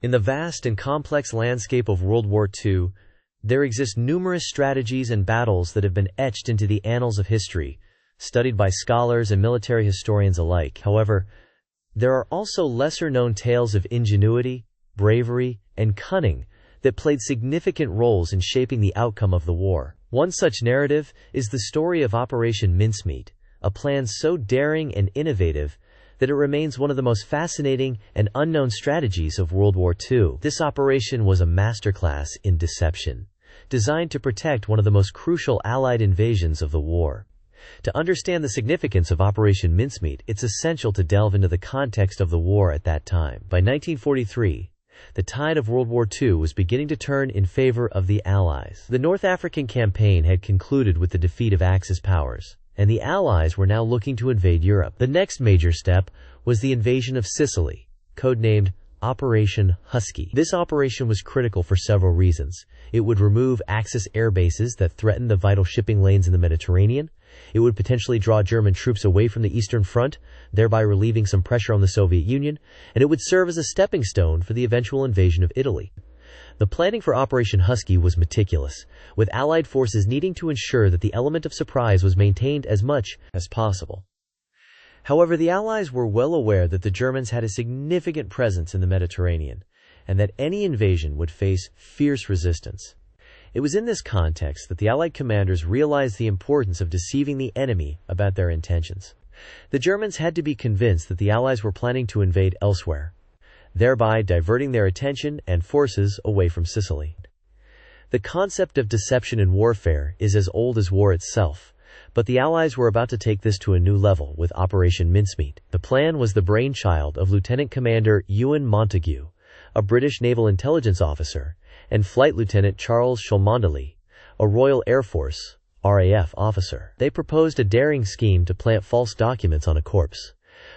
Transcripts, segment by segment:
In the vast and complex landscape of World War II, there exist numerous strategies and battles that have been etched into the annals of history, studied by scholars and military historians alike. However, there are also lesser-known tales of ingenuity, bravery, and cunning that played significant roles in shaping the outcome of the war. One such narrative is the story of Operation Mincemeat, a plan so daring and innovative that it remains one of the most fascinating and unknown strategies of World War II. This operation was a masterclass in deception, designed to protect one of the most crucial Allied invasions of the war. To understand the significance of Operation Mincemeat, it's essential to delve into the context of the war at that time. By 1943, the tide of World War II was beginning to turn in favor of the Allies. The North African campaign had concluded with the defeat of Axis powers, and the Allies were now looking to invade Europe. The next major step was the invasion of Sicily, codenamed Operation Husky. This operation was critical for several reasons. It would remove Axis air bases that threatened the vital shipping lanes in the Mediterranean. It would potentially draw German troops away from the Eastern Front, thereby relieving some pressure on the Soviet Union, and it would serve as a stepping stone for the eventual invasion of Italy. The planning for Operation Husky was meticulous, with Allied forces needing to ensure that the element of surprise was maintained as much as possible. However, the Allies were well aware that the Germans had a significant presence in the Mediterranean, and that any invasion would face fierce resistance. It was in this context that the Allied commanders realized the importance of deceiving the enemy about their intentions. The Germans had to be convinced that the Allies were planning to invade elsewhere, thereby diverting their attention and forces away from Sicily. The concept of deception in warfare is as old as war itself, but the Allies were about to take this to a new level with Operation Mincemeat. The plan was the brainchild of Lieutenant Commander Ewan Montague, a British naval intelligence officer, and Flight Lieutenant Charles Cholmondeley, a Royal Air Force RAF officer. They proposed a daring scheme to plant false documents on a corpse,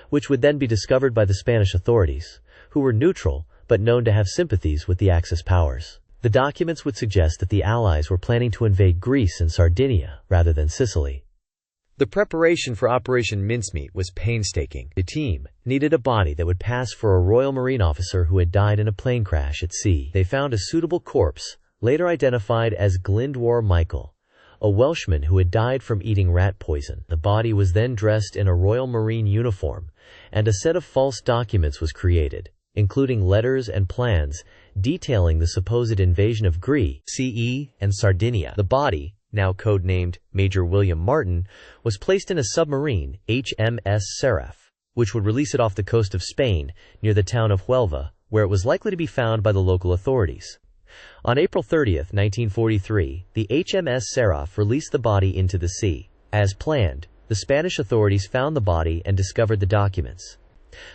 which would then be discovered by the Spanish authorities, who were neutral but known to have sympathies with the Axis powers. The documents would suggest that the Allies were planning to invade Greece and Sardinia rather than Sicily. The preparation for Operation Mincemeat was painstaking. The team needed a body that would pass for a Royal Marine officer who had died in a plane crash at sea. They found a suitable corpse, later identified as Glyndwr Michael, a Welshman who had died from eating rat poison. The body was then dressed in a Royal Marine uniform, and a set of false documents was created, including letters and plans detailing the supposed invasion of Greece, CE, and Sardinia. The body, now codenamed Major William Martin, was placed in a submarine, HMS Seraph, which would release it off the coast of Spain, near the town of Huelva, where it was likely to be found by the local authorities. On April 30, 1943, the HMS Seraph released the body into the sea. As planned, the Spanish authorities found the body and discovered the documents.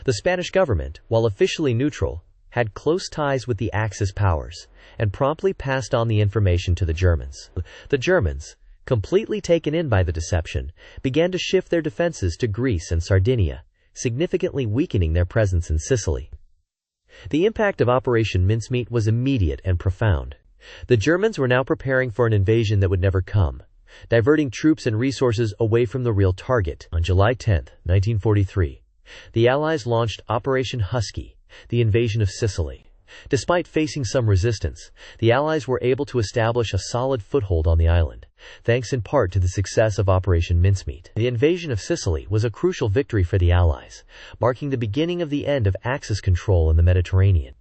The Spanish government, while officially neutral, had close ties with the Axis powers, and promptly passed on the information to the Germans. The Germans, completely taken in by the deception, began to shift their defenses to Greece and Sardinia, significantly weakening their presence in Sicily. The impact of Operation Mincemeat was immediate and profound. The Germans were now preparing for an invasion that would never come, diverting troops and resources away from the real target. On July 10, 1943, the Allies launched Operation Husky, the invasion of Sicily. Despite facing some resistance, the Allies were able to establish a solid foothold on the island, thanks in part to the success of Operation Mincemeat. The invasion of Sicily was a crucial victory for the Allies, marking the beginning of the end of Axis control in the Mediterranean.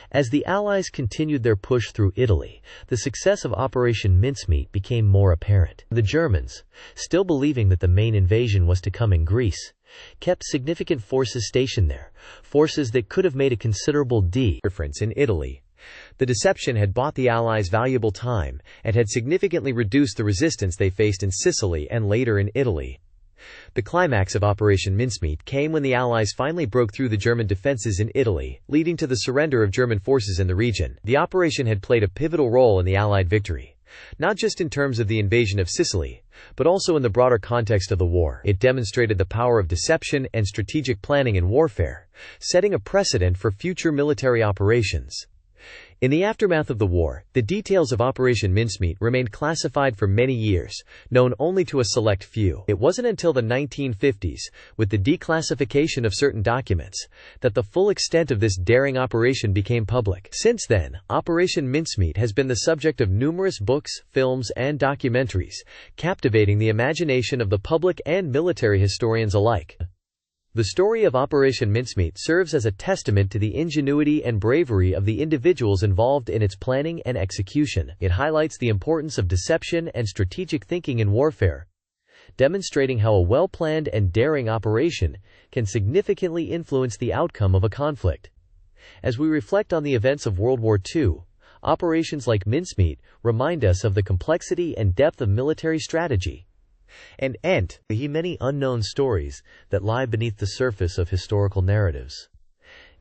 As the Allies continued their push through Italy, the success of Operation Mincemeat became more apparent. The Germans, still believing that the main invasion was to come in Greece, kept significant forces stationed there, forces that could have made a considerable difference in Italy. The deception had bought the Allies valuable time and had significantly reduced the resistance they faced in Sicily and later in Italy. The climax of Operation Mincemeat came when the Allies finally broke through the German defenses in Italy, leading to the surrender of German forces in the region. The operation had played a pivotal role in the Allied victory, not just in terms of the invasion of Sicily, but also in the broader context of the war. It demonstrated the power of deception and strategic planning in warfare, setting a precedent for future military operations. In the aftermath of the war, the details of Operation Mincemeat remained classified for many years, known only to a select few. It wasn't until the 1950s, with the declassification of certain documents, that the full extent of this daring operation became public. Since then, Operation Mincemeat has been the subject of numerous books, films, and documentaries, captivating the imagination of the public and military historians alike. The story of Operation Mincemeat serves as a testament to the ingenuity and bravery of the individuals involved in its planning and execution. It highlights the importance of deception and strategic thinking in warfare, demonstrating how a well-planned and daring operation can significantly influence the outcome of a conflict. As we reflect on the events of World War II, operations like Mincemeat remind us of the complexity and depth of military strategy, and the many unknown stories that lie beneath the surface of historical narratives.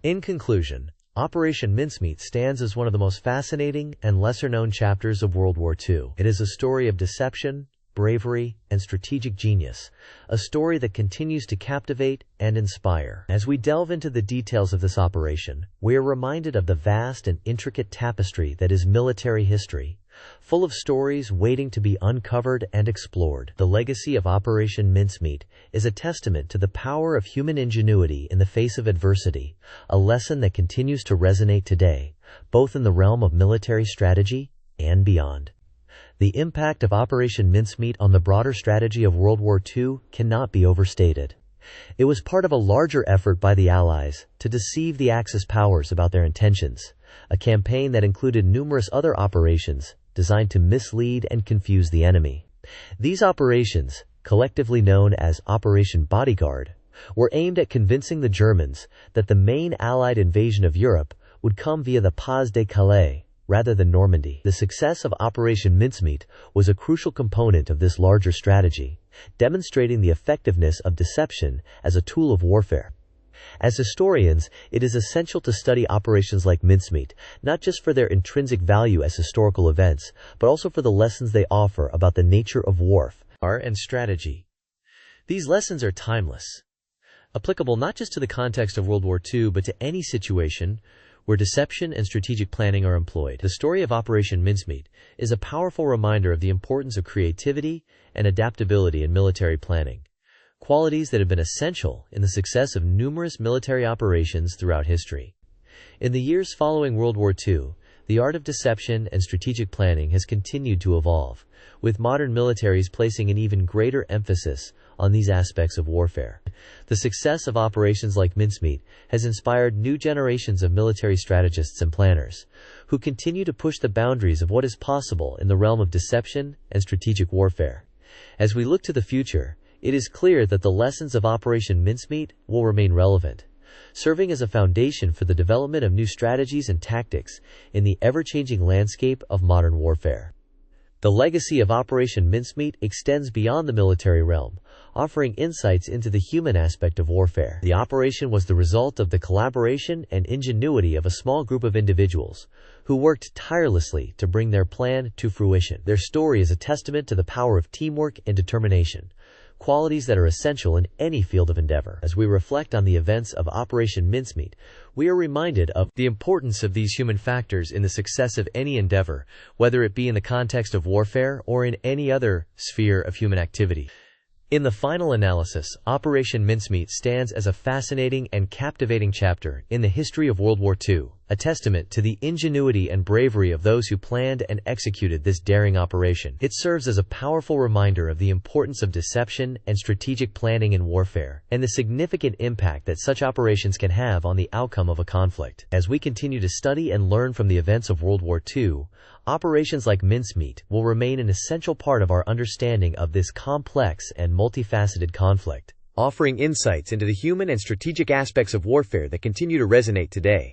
In conclusion, Operation Mincemeat stands as one of the most fascinating and lesser-known chapters of World War II. It is a story of deception, bravery, and strategic genius, a story that continues to captivate and inspire. As we delve into the details of this operation, we are reminded of the vast and intricate tapestry that is military history, full of stories waiting to be uncovered and explored. The legacy of Operation Mincemeat is a testament to the power of human ingenuity in the face of adversity, a lesson that continues to resonate today, both in the realm of military strategy and beyond. The impact of Operation Mincemeat on the broader strategy of World War II cannot be overstated. It was part of a larger effort by the Allies to deceive the Axis powers about their intentions, a campaign that included numerous other operations designed to mislead and confuse the enemy. These operations, collectively known as Operation Bodyguard, were aimed at convincing the Germans that the main Allied invasion of Europe would come via the Pas de Calais rather than Normandy. The success of Operation Mincemeat was a crucial component of this larger strategy, demonstrating the effectiveness of deception as a tool of warfare. As historians, it is essential to study operations like Mincemeat, not just for their intrinsic value as historical events, but also for the lessons they offer about the nature of warfare and strategy. These lessons are timeless, applicable not just to the context of World War II, but to any situation where deception and strategic planning are employed. The story of Operation Mincemeat is a powerful reminder of the importance of creativity and adaptability in military planning, qualities that have been essential in the success of numerous military operations throughout history. In the years following World War II, the art of deception and strategic planning has continued to evolve, with modern militaries placing an even greater emphasis on these aspects of warfare. The success of operations like Mincemeat has inspired new generations of military strategists and planners, who continue to push the boundaries of what is possible in the realm of deception and strategic warfare. As we look to the future, it is clear that the lessons of Operation Mincemeat will remain relevant, serving as a foundation for the development of new strategies and tactics in the ever-changing landscape of modern warfare. The legacy of Operation Mincemeat extends beyond the military realm, offering insights into the human aspect of warfare. The operation was the result of the collaboration and ingenuity of a small group of individuals who worked tirelessly to bring their plan to fruition. Their story is a testament to the power of teamwork and determination, qualities that are essential in any field of endeavor. As we reflect on the events of Operation Mincemeat, we are reminded of the importance of these human factors in the success of any endeavor, whether it be in the context of warfare or in any other sphere of human activity. In the final analysis, Operation Mincemeat stands as a fascinating and captivating chapter in the history of World War II, a testament to the ingenuity and bravery of those who planned and executed this daring operation. It serves as a powerful reminder of the importance of deception and strategic planning in warfare, and the significant impact that such operations can have on the outcome of a conflict. As we continue to study and learn from the events of World War II, operations like Mincemeat will remain an essential part of our understanding of this complex and multifaceted conflict, offering insights into the human and strategic aspects of warfare that continue to resonate today.